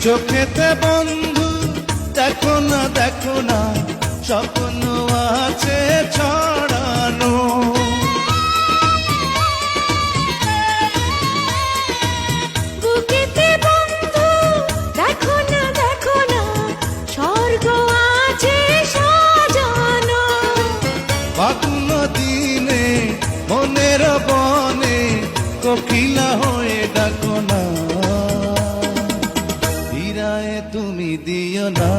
চোখেতে বন্ধু দেখো না স্বপ্ন আছে ছড়ানো। বুকেতে বন্ধু দেখো না স্বর্গ আছে সাজানো। ফাগুন দিনে মনের বনে কোকিলা হয়ে ডাকো না, ফিরায়ে তুমি দিও না।